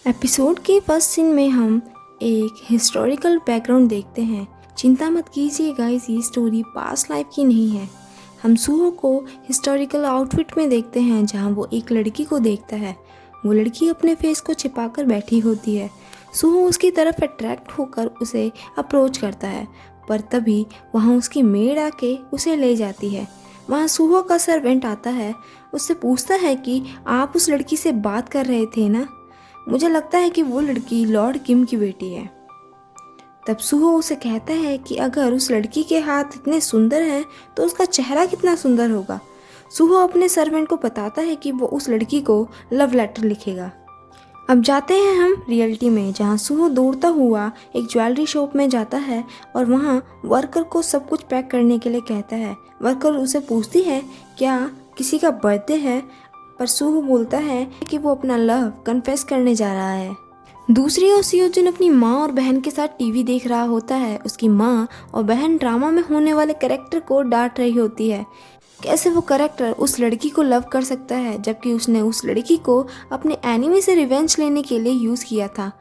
Episode के first scene में हम एक हिस्टोरिकल बैकग्राउंड देखते हैं। चिंता मत कीजिए गाइस, ये स्टोरी पास्ट लाइफ की नहीं है। हम सूहो को हिस्टोरिकल आउटफिट में देखते हैं जहां वो एक लड़की को देखता है। वो लड़की अपने फेस को छिपाकर बैठी होती है। सूहो उसकी तरफ अट्रैक्ट होकर उसे अप्रोच करता है, पर तभी वहाँ उसकी मेड आके उसे ले जाती है। वहाँ सूहो का सर्वेंट आता है, उससे पूछता है कि आप उस लड़की से बात कर रहे थे ना? मुझे लगता है कि वो लड़की लॉर्ड किम की बेटी है। तब सूहो उसे कहता है कि अगर उस लड़की के हाथ इतने सुंदर हैं तो उसका चेहरा कितना सुंदर होगा। सूहो अपने सर्वेंट को बताता है कि वो उस लड़की को लव लेटर लिखेगा। अब जाते हैं हम रियलिटी में, जहाँ सूहो दौड़ता हुआ एक ज्वेलरी शॉप में जाता है और वहाँ वर्कर को सब कुछ पैक करने के लिए कहता है। वर्कर उसे पूछती है क्या किसी का बर्थडे है, पर सूहो बोलता है कि वो अपना लव कन्फेस करने जा रहा है। दूसरी ओर सियोजुन अपनी माँ और बहन के साथ टीवी देख रहा होता है। उसकी माँ और बहन ड्रामा में होने वाले कैरेक्टर को डांट रही होती है। कैसे वो कैरेक्टर उस लड़की को लव कर सकता है जबकि उसने उस लड़की को अपने एनिमी से रिवेंज लेने के लिए यूज़ किया था।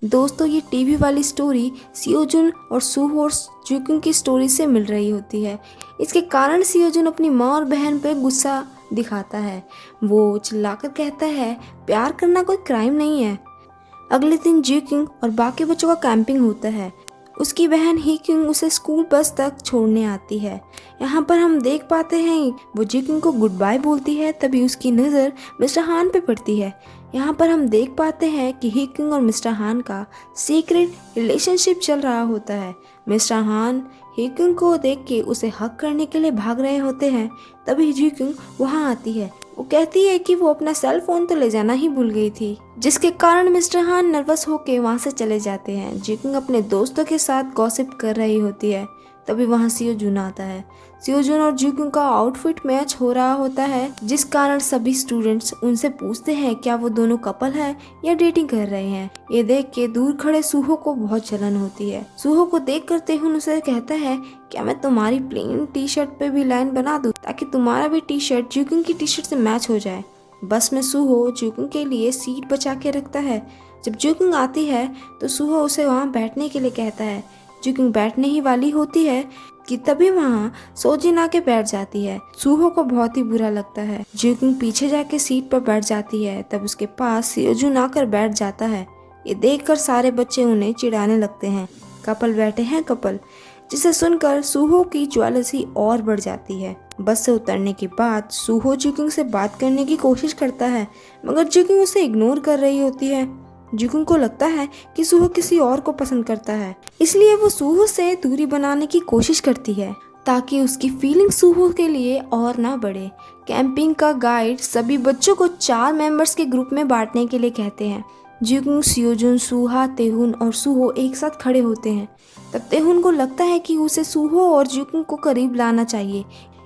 दोस्तों, ये टीवी वाली स्टोरी सियोजुन और सूहो और जुकुन की स्टोरी से मिल रही होती है। इसके कारण सियोजुन अपनी माँ और बहन पे गुस्सा दिखाता है। वो चिल्लाकर कहता है प्यार करना कोई क्राइम नहीं है। अगले दिन जुकिंग और बाकी बच्चों का कैंपिंग होता है। उसकी बहन हीक्यूंग उसे स्कूल बस तक छोड़ने आती है। यहाँ पर हम देख पाते हैं वो जुकिंग को गुड बाय बोलती है, तभी उसकी नज़र मिस्टर हान पे पड़ती है। यहाँ पर हम देख पाते हैं कि हीक्यूंग और मिस्टर हान का सीक्रेट रिलेशनशिप चल रहा होता है। मिस्टर हान हीक्यूंग को देख के उसे हक करने के लिए भाग रहे होते हैं, तभी जुकिंग वहाँ आती है। वो कहती है कि वो अपना सेल फोन तो ले जाना ही भूल गई थी, जिसके कारण मिस्टर हान नर्वस होके वहाँ से चले जाते हैं। जुकिंग अपने दोस्तों के साथ गॉसिप कर रही होती है, तभी वहाँ सियोजुन आता है। सियोजुन और जुकिंग का आउटफिट मैच हो रहा होता है, जिस कारण सभी स्टूडेंट्स उनसे पूछते हैं क्या वो दोनों कपल हैं या डेटिंग कर रहे हैं। ये देख के दूर खड़े सूहो को बहुत जलन होती है। सूहो को देख कर तेहुन उसे कहता है क्या मैं तुम्हारी प्लेन टी शर्ट पे भी लाइन बना दूं ताकि तुम्हारा भी टी शर्ट जुकिंग की टी शर्ट से मैच हो जाए। बस में सूहो जुकिंग के लिए सीट बचा के रखता है। जब जुकिंग आती है तो सूहो उसे वहाँ बैठने के लिए कहता है। जुकिंग बैठने ही वाली होती है कि तभी वहाँ सोजिन आके बैठ जाती है। सूहो को बहुत ही बुरा लगता है। जुकिंग पीछे जाके सीट पर बैठ जाती है, तब उसके पास सियोजुन आकर बैठ जाता है। ये देखकर सारे बच्चे उन्हें चिढ़ाने लगते हैं। कपल बैठे हैं कपल, जिसे सुनकर सूहो की ज्वेलसी और बढ़ जाती है। बस से उतरने के बाद सूहो जुकिंग से बात करने की कोशिश करता है, मगर जुकिंग उसे इग्नोर कर रही होती है। जुकिंग को लगता है कि सूहो किसी और को पसंद करता है, इसलिए वो सूहो से दूरी बनाने की कोशिश करती है ताकि उसकी फीलिंग सूहो के लिए और ना बढ़े। कैंपिंग का गाइड सभी बच्चों को 4 मेंबर्स के ग्रुप में बांटने के लिए कहते हैं। जुकिंग, सियोजुन, सूहा, तेहुन और सूहो एक साथ खड़े होते हैं। तब तेहुन को लगता है कि उसे सूहो और जुकिंग को करीब लाना चाहिए,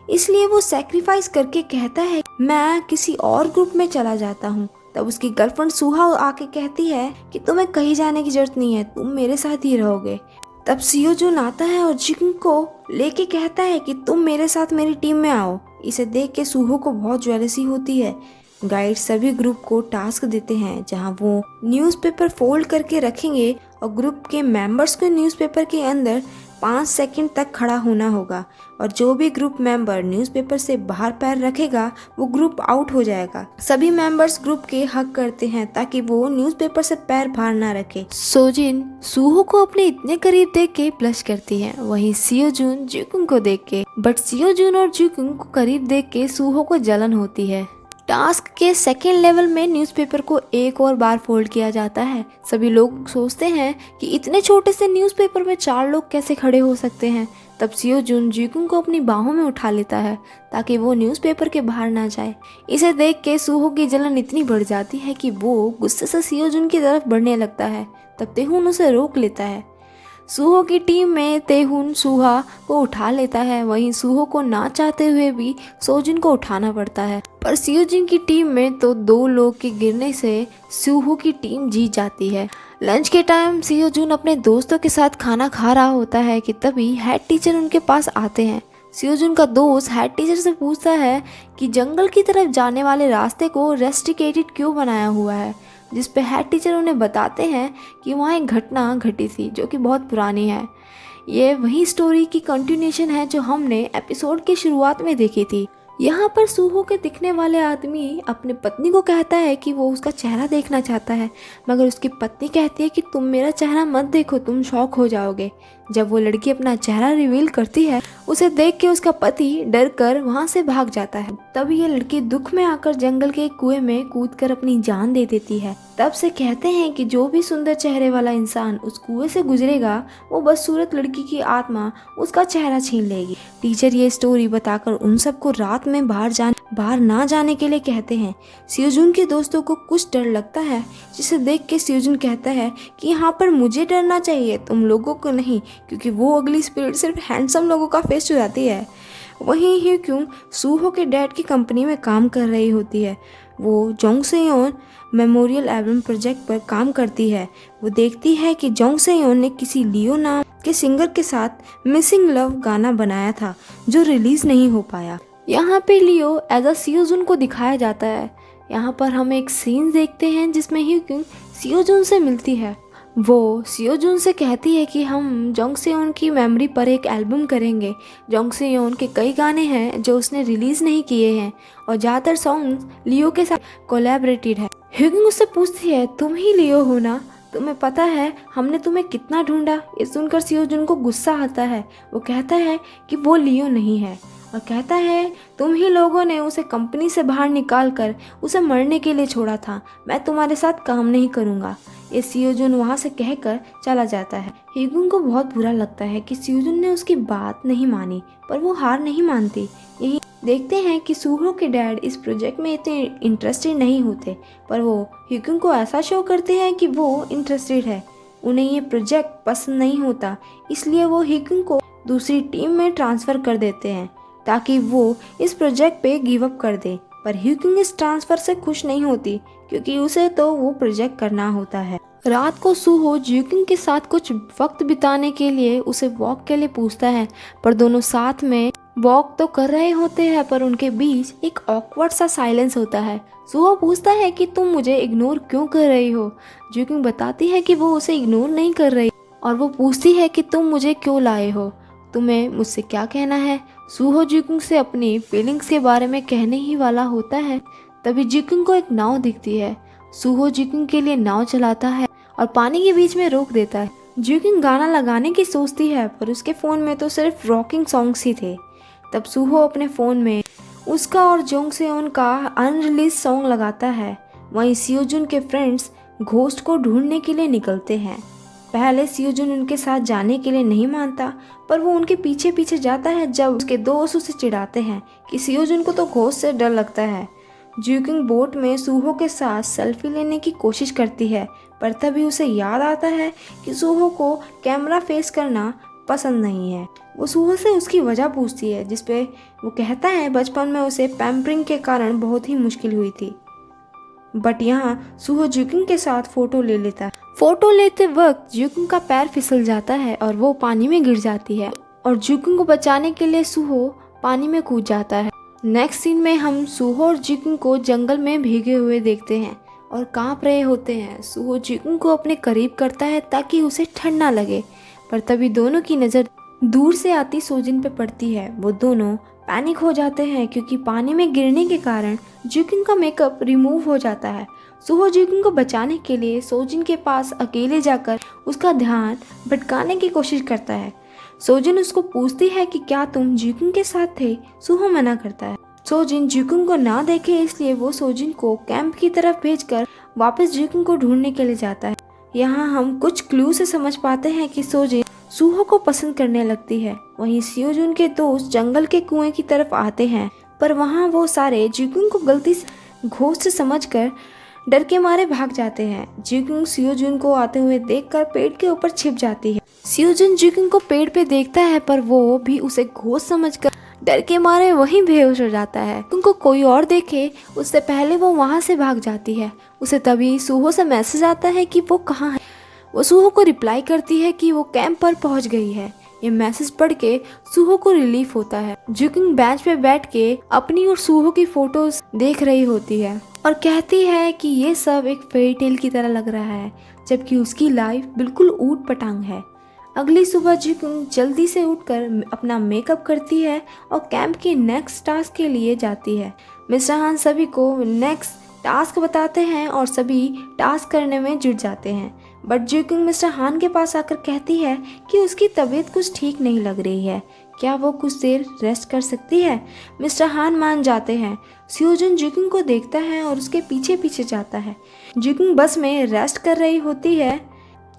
इसलिए वो सैक्रिफाइस करके कहता है मैं किसी और ग्रुप में चला जाता हूँ। तब उसकी गर्लफ्रेंड सूहा आके कहती है कि तुम्हें कहीं जाने की जरूरत नहीं है, तुम मेरे साथ ही रहोगे। तब सियोजुन आता है और जुकिंग को लेके कहता है कि तुम मेरे साथ मेरी टीम में आओ। इसे देख के सूहो को बहुत जेलसी होती है। गाइड सभी ग्रुप को टास्क देते हैं जहां वो न्यूज़पेपर फोल्ड करके रखेंगे और ग्रुप के मेंबर्स को न्यूज़पेपर के अंदर 5 सेकंड तक खड़ा होना होगा, और जो भी ग्रुप मेंबर न्यूज़पेपर से बाहर पैर रखेगा वो ग्रुप आउट हो जाएगा। सभी मेंबर्स ग्रुप के हक करते हैं ताकि वो न्यूज़पेपर से पैर बाहर ना रखे। सोजिन सूहो को अपने इतने करीब देख के ब्लश करती है, वहीं सियोजुन जुकिंग को देख के, बट सियोजुन और जुकिंग को करीब देख के सूहो को जलन होती है। टास्क के सेकेंड लेवल में न्यूज़पेपर को एक और बार फोल्ड किया जाता है। सभी लोग सोचते हैं कि इतने छोटे से न्यूज़पेपर में 4 लोग कैसे खड़े हो सकते हैं। तब सियोजुन जुकिंग को अपनी बाहों में उठा लेता है ताकि वो न्यूज़पेपर के बाहर ना जाए। इसे देख के सूहो की जलन इतनी बढ़ जाती है कि वो गुस्से से सियोजुन की तरफ बढ़ने लगता है। तब तेहुन उसे रोक लेता है। सूहो की टीम में तेहुन सूहा को उठा लेता है, वहीं सूहो को ना चाहते हुए भी सोजिन को उठाना पड़ता है। पर सियोजिन की टीम में तो 2 लोग के गिरने से सूहो की टीम जीत जाती है। लंच के टाइम सियोजुन अपने दोस्तों के साथ खाना खा रहा होता है कि तभी हेड टीचर उनके पास आते हैं। सियोजुन का दोस्त हेड टीचर से पूछता है कि जंगल की तरफ जाने वाले रास्ते को रेस्ट्रिकेटेड क्यों बनाया हुआ है। जिस पे हेड टीचर उन्हें बताते हैं कि वहाँ एक घटना घटी थी जो कि बहुत पुरानी है। ये वही स्टोरी की कंटिन्यूशन है जो हमने एपिसोड की शुरुआत में देखी थी। यहाँ पर सूहो के दिखने वाले आदमी अपने पत्नी को कहता है कि वो उसका चेहरा देखना चाहता है, मगर उसकी पत्नी कहती है कि तुम मेरा चेहरा मत देखो, तुम शॉक हो जाओगे। जब वो लड़की अपना चेहरा रिवील करती है, उसे देख के उसका पति डर कर वहाँ से भाग जाता है। तब ये लड़की दुख में आकर जंगल के एक कुएं में कूदकर अपनी जान दे देती है। तब से कहते हैं कि जो भी सुंदर चेहरे वाला इंसान उस कुएं से गुजरेगा, वो बदसूरत लड़की की आत्मा उसका चेहरा छीन लेगी। टीचर ये स्टोरी बताकर उन सबको रात में बाहर ना जाने के लिए कहते हैं। सियोजुन के दोस्तों को कुछ डर लगता है, जिसे देख के सियोजुन कहता है कि यहाँ पर मुझे डरना चाहिए, तुम लोगों को नहीं, क्योंकि वो अगली स्पिरिट सिर्फ हैंडसम लोगों का फेस चुराती है। वहीं ह्यूक्यूंग सूहो के डैड की कंपनी में काम कर रही होती है। वो जोंगसेयोन मेमोरियल एल्बम प्रोजेक्ट पर काम करती है। वो देखती है कि जोंगसेयोन ने किसी लियो नाम के सिंगर के साथ मिसिंग लव गाना बनाया था जो रिलीज नहीं हो पाया। यहाँ पे लियो एज अ सियोजुन को दिखाया जाता है। यहाँ पर हम एक सीन देखते हैं जिसमें ह्यूक्यूंग सियोजुन से मिलती है। वो सियोजुन से कहती है कि हम जोंगसेयोन की मेमोरी पर एक एल्बम करेंगे। जोंगसेयोन के कई गाने हैं जो उसने रिलीज़ नहीं किए हैं और ज़्यादातर सॉन्ग्स लियो के साथ कोलैबोरेटेड है। ह्यूगिंग उससे पूछती है, तुम ही लियो हो ना? तुम्हें पता है हमने तुम्हें कितना ढूंढा? ये सुनकर सियोजुन को गुस्सा आता है। वो कहता है कि वो लियो नहीं है और कहता है तुम ही लोगों ने उसे कंपनी से बाहर निकाल कर उसे मरने के लिए छोड़ा था। मैं तुम्हारे साथ काम नहीं करूँगा। ये सियोजुन वहाँ से कहकर चला जाता है। ह्यूगिंग को बहुत बुरा लगता है कि सियोजुन ने उसकी बात नहीं मानी, पर वो हार नहीं मानती। यही देखते हैं कि सूहो के डैड इस प्रोजेक्ट में इतने इंटरेस्टेड नहीं होते, पर वो ह्यूगिंग को ऐसा शो करते हैं कि वो इंटरेस्टेड है। उन्हें ये प्रोजेक्ट पसंद नहीं होता, इसलिए वो ह्यूगिंग को दूसरी टीम में ट्रांसफ़र कर देते हैं ताकि वो इस प्रोजेक्ट पे गिव अप कर दे। पर ह्यूगिंग इस ट्रांसफ़र से खुश नहीं होती क्योंकि उसे तो वो प्रोजेक्ट करना होता है। रात को सूहो ह्यूगिंग के साथ कुछ वक्त बिताने के लिए उसे वॉक के लिए पूछता है, पर दोनों साथ में वॉक तो कर रहे होते हैं, पर उनके बीच एक ऑकवर्ड सा साइलेंस होता है। सूहो पूछता है कि तुम मुझे इग्नोर क्यों कर रही हो? ह्यूगिंग बताती है कि वो उसे इग्नोर नहीं कर रही और वो पूछती है कि तुम मुझे क्यों लाए हो, तुम्हें मुझसे क्या कहना है? सूहो ह्यूगिंग से अपनी फीलिंग्स के बारे में कहने ही वाला होता है, तभी ह्यूगिंग को एक नाव दिखती है। सूहो ह्यूगिंग के लिए नाव चलाता है और पानी के बीच में रोक देता है। ह्यूगिंग गाना लगाने की सोचती है, पर उसके फ़ोन में तो सिर्फ रॉकिंग सॉन्ग्स ही थे। तब सूहो अपने फ़ोन में उसका और जोंगसेयोन का अनरिलीज सॉन्ग लगाता है। वहीं सियोजुन के फ्रेंड्स घोस्ट को ढूंढने के लिए निकलते हैं। पहले सियोजुन उनके साथ जाने के लिए नहीं मानता, पर वो उनके पीछे पीछे जाता है जब उसके दोस्त उसे चिढ़ाते हैं कि सियोजुन को तो घोस्ट से डर लगता है। ह्यूगिंग बोट में सूहो के साथ सेल्फी लेने की कोशिश करती है, पर तभी उसे याद आता है कि सूहो को कैमरा फेस करना पसंद नहीं है। वो सूहो से उसकी वजह पूछती है, जिस पे वो कहता है बचपन में उसे पैम्परिंग के कारण बहुत ही मुश्किल हुई थी। बट यहाँ सूहो ह्यूगिंग के साथ फ़ोटो ले लेता है। फ़ोटो लेते वक्त ह्यूगिंग का पैर फिसल जाता है और वो पानी में गिर जाती है और ह्यूगिंग को बचाने के लिए सूहो पानी में कूद जाता है। नेक्स्ट सीन में हम सूहो और ह्यूगिंग को जंगल में भीगे हुए देखते हैं और कांप रहे होते हैं। सूहो ह्यूगिंग को अपने करीब करता है ताकि उसे ठंड ना लगे, पर तभी दोनों की नज़र दूर से आती सोजिन पे पड़ती है। वो दोनों पैनिक हो जाते हैं क्योंकि पानी में गिरने के कारण ह्यूगिंग का मेकअप रिमूव हो जाता है। सूहो ह्यूगिंग को बचाने के लिए सोजिन के पास अकेले जाकर उसका ध्यान भटकाने की कोशिश करता है। सोजिन उसको पूछती है कि क्या तुम ह्यूगिंग के साथ थे? सूहो मना करता है। सोजिन ह्यूगिंग को ना देखे इसलिए वो सोजिन को कैंप की तरफ भेजकर वापस ह्यूगिंग को ढूंढने के लिए जाता है। यहाँ हम कुछ क्लू से समझ पाते हैं कि सोजिन सूहो को पसंद करने लगती है। वहीं सियोजुन के दोस्त जंगल के कुएं की तरफ आते हैं, पर वहाँ वो सारे ह्यूगिंग को गलती से घोस्ट समझकर डर के मारे भाग जाते हैं। ह्यूगिंग सियोजुन को आते हुए देखकर पेड़ के ऊपर छिप जाती है। सियोजुन ह्यूगिंग को पेड़ पे देखता है, पर वो भी उसे घोस्ट समझकर डर के मारे वहीं बेहोश हो जाता है। उनको कोई और देखे उससे पहले वो वहाँ से भाग जाती है। उसे तभी सूहो से मैसेज आता है कि वो कहाँ है। वो सूहो को रिप्लाई करती है कि वो कैंप पर पहुँच गई है। ये मैसेज पढ़ के सूहो को रिलीफ होता है। जुकिंग बेंच पे बैठ के अपनी और सूहो की फोटोज देख रही होती है और कहती है कि ये सब एक फेरी टेल की तरह लग रहा है, जबकि उसकी लाइफ बिल्कुल ऊट पटांग है। अगली सुबह जुकिंग जल्दी से उठकर अपना मेकअप करती है और कैंप के नेक्स्ट टास्क के लिए जाती है। मिस्टर हान सभी को नेक्स्ट टास्क बताते हैं और सभी टास्क करने में जुट जाते हैं। बट जुकिंग मिस्टर हान के पास आकर कहती है कि उसकी तबीयत कुछ ठीक नहीं लग रही है, क्या वो कुछ देर रेस्ट कर सकती है। मिस्टर हान मान जाते हैं। सियोजुन जुकिंग को देखता है और उसके पीछे पीछे जाता है। जुकिंग बस में रेस्ट कर रही होती है।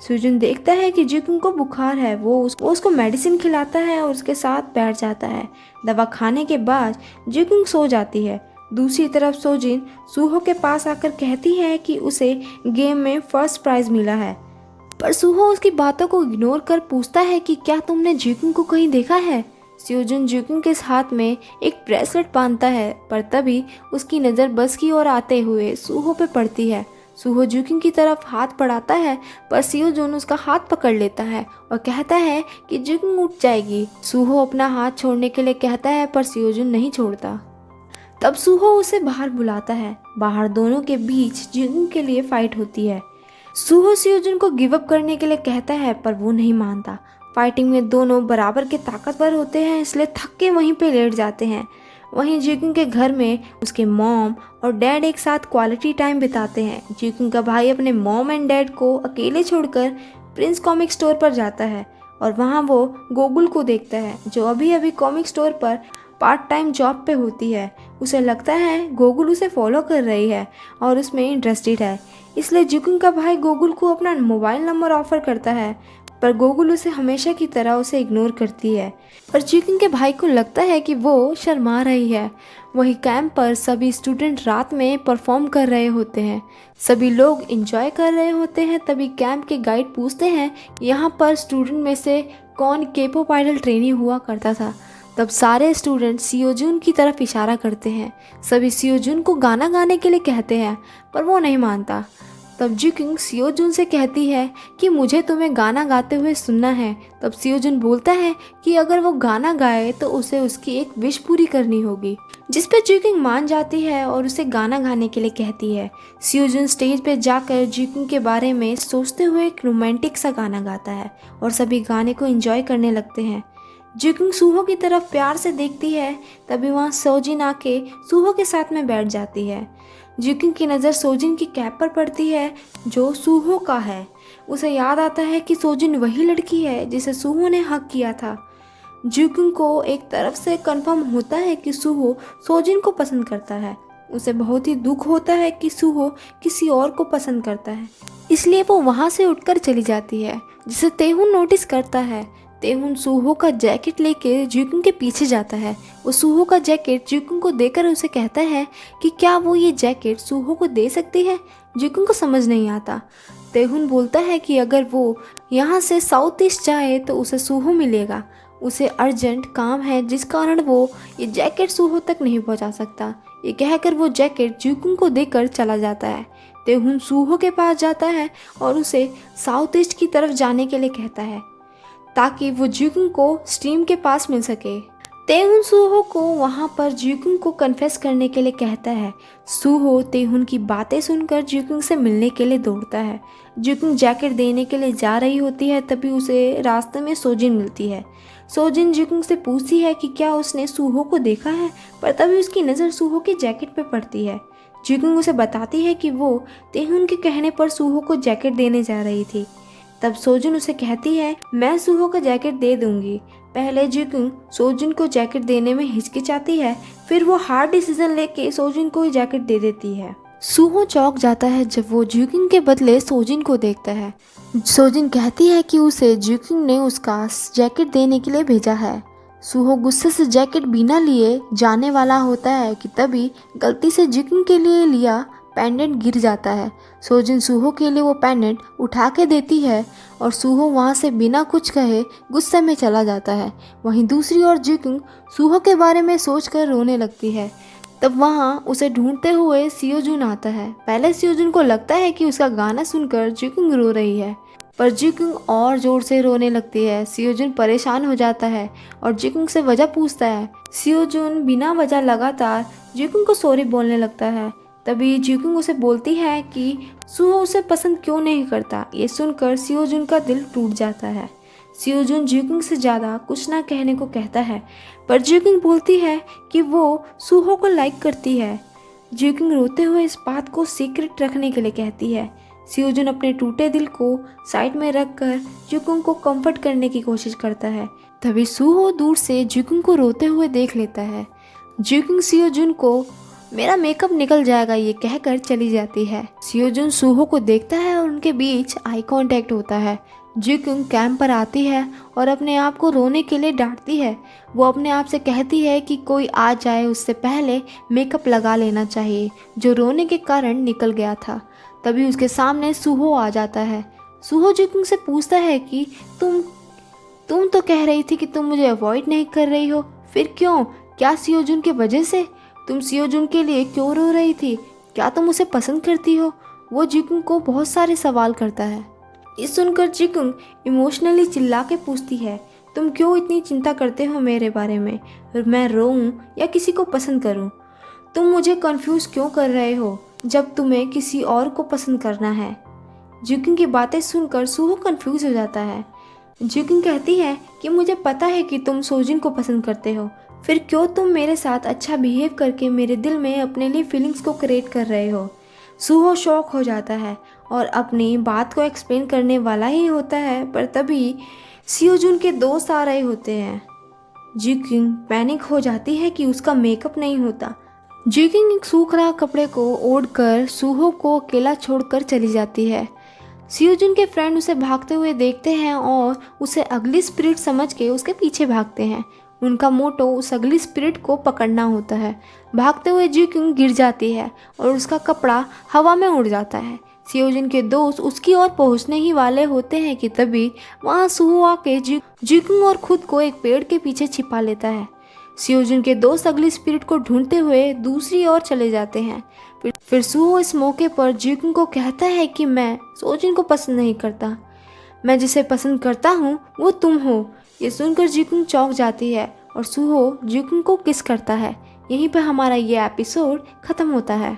सियोजुन देखता है कि जुकिंग को बुखार है। वो उसको मेडिसिन खिलाता है और उसके साथ बैठ जाता है। दवा खाने के बाद जुकिंग सो जाती है। दूसरी तरफ सोजिन सूहो के पास आकर कहती है कि उसे गेम में फर्स्ट प्राइज मिला है, पर सूहो उसकी बातों को इग्नोर कर पूछता है कि क्या तुमने जुकिंग को कहीं देखा है। सियोजुन जुकिंग के हाथ में एक ब्रेसलेट बांधता है, पर तभी उसकी नज़र बस की ओर आते हुए सूहो पे पड़ती है। सूहो जुकिंग की तरफ हाथ बढ़ाता है, पर सियोजुन उसका हाथ पकड़ लेता है और कहता है कि जुकिंग उठ जाएगी। सूहो अपना हाथ छोड़ने के लिए कहता है, पर सियोजुन नहीं छोड़ता। तब सूहो उसे बाहर बुलाता है। बाहर दोनों के बीच जुकिंग के लिए फाइट होती है। सूहो सियोजुन को गिव अप करने के लिए कहता है, पर वो नहीं मानता। फाइटिंग में दोनों बराबर के ताकतवर होते हैं, इसलिए थक के वहीं पे लेट जाते हैं। वहीं जुकिंग के घर में उसके मॉम और डैड एक साथ क्वालिटी टाइम बिताते हैं। जुकिंग का भाई अपने मॉम एंड डैड को अकेले छोड़कर प्रिंस कॉमिक स्टोर पर जाता है और वहाँ वो गोगुल को देखता है, जो अभी अभी कॉमिक स्टोर पर पार्ट टाइम जॉब पे होती है। उसे लगता है गोगुल उसे फॉलो कर रही है और उसमें इंटरेस्टेड है, इसलिए जुकिंग का भाई गोगुल को अपना मोबाइल नंबर ऑफर करता है, पर गोगुल उसे हमेशा की तरह उसे इग्नोर करती है। पर जुकिंग के भाई को लगता है कि वो शर्मा रही है। वहीं कैंप पर सभी स्टूडेंट रात में परफॉर्म कर रहे होते हैं। सभी लोग एंजॉय कर रहे होते हैं। तभी कैंप के गाइड पूछते हैं यहाँ पर स्टूडेंट में से कौन केपॉप आइडल ट्रेनी हुआ करता था। तब सारे स्टूडेंट सियोजुन की तरफ इशारा करते हैं। सभी सियोजुन को गाना गाने के लिए कहते हैं, पर वो नहीं मानता। तब जुकिंग सियोजुन से कहती है कि मुझे तुम्हें गाना गाते हुए सुनना है। तब सियोजुन बोलता है कि अगर वो गाना गाए तो उसे उसकी एक विश पूरी करनी होगी, जिस पे जुकिंग मान जाती है और उसे गाना गाने के लिए कहती है। सियोजुन स्टेज पे जाकर जुकिंग के बारे में सोचते हुए एक रोमांटिक सा गाना गाता है और सभी गाने को एंजॉय करने लगते हैं। जुकिंग सूहो की तरफ प्यार से देखती है। तभी वहाँ सोजिन आके सूहो के साथ में बैठ जाती है। जुकिंग की नज़र सोजिन की कैप पर पड़ती है जो सूहो का है। उसे याद आता है कि सोजिन वही लड़की है जिसे सूहो ने हक किया था। जुकिंग को एक तरफ से कंफर्म होता है कि सूहो सोजिन को पसंद करता है। उसे बहुत ही दुख होता है कि सूहो किसी और को पसंद करता है, इसलिए वो वहाँ से उठकर चली जाती है, जिसे तेहुन नोटिस करता है। तेहुन सूहो का जैकेट लेके जुकिंग के पीछे जाता है। वो सूहो का जैकेट जुकिंग को देकर उसे कहता है कि क्या वो ये जैकेट सूहो को दे सकती है। जुकिंग को समझ नहीं आता। तेहुन बोलता है कि अगर वो यहाँ से साउथ ईस्ट जाए तो उसे सूहो मिलेगा। उसे अर्जेंट काम है, जिस कारण वो ये जैकेट सूहो तक नहीं पहुँचा सकता। ये कहकर वो जैकेट जुकिंग को देकर चला जाता है। तेहुन सूहो के पास जाता है और उसे साउथ ईस्ट की तरफ जाने के लिए कहता है, ताकि वो जुकिंग को स्ट्रीम के पास मिल सके। तेहुन सूहो को वहाँ पर जुकिंग को कन्फेस करने के लिए कहता है। सूहो तेहुन की बातें सुनकर जुकिंग से मिलने के लिए दौड़ता है। जुकिंग जैकेट देने के लिए जा रही होती है, तभी उसे रास्ते में सोजिन मिलती है। सोजिन जुकिंग से पूछती है कि क्या उसने सूहो को देखा है, पर तभी उसकी नज़र सूहो की जैकेट पर पड़ती है। जुकिंग उसे बताती है कि वो तेहुन के कहने पर सूहो को जैकेट देने जा रही थी। तब सोजिन उसे कहती है, मैं सूहो का जैकेट दे दूंगी। पहले जुकिंग सोजिन को जैकेट देने में हिचकिचाती है, फिर वो हार्ड डिसीजन लेके सोजिन को ही जैकेट दे देती है। सूहो चौंक जाता है जब वो जुकिंग के बदले सोजिन को देखता है। सोजिन कहती है कि उसे जुकिंग ने उसका जैकेट देने के लिए भेजा है। सूहो गुस्से से जैकेट बिना लिए जाने वाला होता है कि तभी गलती से जुकिंग के लिए लिया पेंडेंट गिर जाता है। सोजिन सूहो के लिए वो पेंडेंट उठा के देती है और सूहो वहाँ से बिना कुछ कहे गुस्से में चला जाता है। वहीं दूसरी ओर जुकिंग सूहो के बारे में सोचकर रोने लगती है। तब वहाँ उसे ढूंढते हुए सियोजुन आता है। पहले सियोजुन को लगता है कि उसका गाना सुनकर जुकिंग रो रही है, पर जिकुंग और ज़ोर से रोने लगती है। सियोजुन परेशान हो जाता है और जिकुंग से वजह पूछता है। सियोजुन बिना वजह लगातार जिकुंग को सॉरी बोलने लगता है। तभी जिकुंग उसे बोलती है कि सुहो उसे पसंद क्यों नहीं करता। ये सुनकर सियोजुन का दिल टूट जाता है। सियोजुन जिकुंग से ज़्यादा कुछ ना कहने को कहता है, पर जिकुंग बोलती है कि वो सुहो को लाइक करती है। जिकुंग रोते हुए इस बात को सीक्रेट रखने के लिए कहती है। सियोजुन अपने टूटे दिल को साइड में रखकर जिकुंग को कंफर्ट करने की कोशिश करता है। तभी सुहो दूर से जिकुंग को रोते हुए देख लेता है। जिकुंग सियोजुन को मेरा मेकअप निकल जाएगा ये कहकर चली जाती है। सियोजुन सुहो को देखता है और उनके बीच आई कांटेक्ट होता है। जिकुंग कैंप पर आती है और अपने आप को रोने के लिए डांटती है। वो अपने आप से कहती है कि कोई आ जाए उससे पहले मेकअप लगा लेना चाहिए, जो रोने के कारण निकल गया था। तभी उसके सामने सुहो आ जाता है। सुहो जिकुंग से पूछता है कि तुम तो कह रही थी कि तुम मुझे अवॉइड नहीं कर रही हो, फिर क्यों? क्या सियोजुन की वजह से? तुम सियोजुन के लिए क्यों रो रही थी? क्या तुम उसे पसंद करती हो? वो जिकुंग को बहुत सारे सवाल करता है। ये सुनकर जिकुंग इमोशनली चिल्ला के पूछती है, तुम क्यों इतनी चिंता करते हो मेरे बारे में? मैं रोऊं या किसी को पसंद करूं? तुम मुझे कंफ्यूज क्यों कर रहे हो जब तुम्हें किसी और को पसंद करना है? जिकुंग की बातें सुनकर सुहो कंफ्यूज हो जाता है। जिकुंग कहती है कि मुझे पता है कि तुम सोजिन को पसंद करते हो, फिर क्यों तुम मेरे साथ अच्छा बिहेव करके मेरे दिल में अपने लिए फीलिंग्स को क्रिएट कर रहे हो? सुहो शॉक हो जाता है और अपनी बात को एक्सप्लेन करने वाला ही होता है, पर तभी सियोजुन के दोस्त आ रहे होते हैं। जिकुंग पैनिक हो जाती है कि उसका मेकअप नहीं होता। जिकुंग एक सूख रहा कपड़े को ओढ़कर सुहो को अकेला छोड़कर चली जाती है। सियोजुन के फ्रेंड उसे भागते हुए देखते हैं और उसे अगली स्पिरिट समझ के उसके पीछे भागते हैं। उनका मोटो उस अगली स्पिरिट को पकड़ना होता है। भागते हुए जिकुंग गिर जाती है और उसका कपड़ा हवा में उड़ जाता है। सियोजुन के दोस्त उसकी ओर पहुंचने ही वाले होते हैं कि तभी वहां सुहो आके जिकुंग और खुद को एक पेड़ के पीछे छिपा लेता है। सियोजुन के दोस्त अगली स्पिरिट को ढूंढते हुए दूसरी ओर चले जाते हैं। फिर सुहो इस मौके पर जिकुंग को कहता है कि मैं सोजिन को पसंद नहीं करता, मैं जिसे पसंद करता हूँ वो तुम हो। ये सुनकर जिकुंग चौंक जाती है और सुहो जिकुंग को किस करता है। यहीं पर हमारा ये एपिसोड खत्म होता है।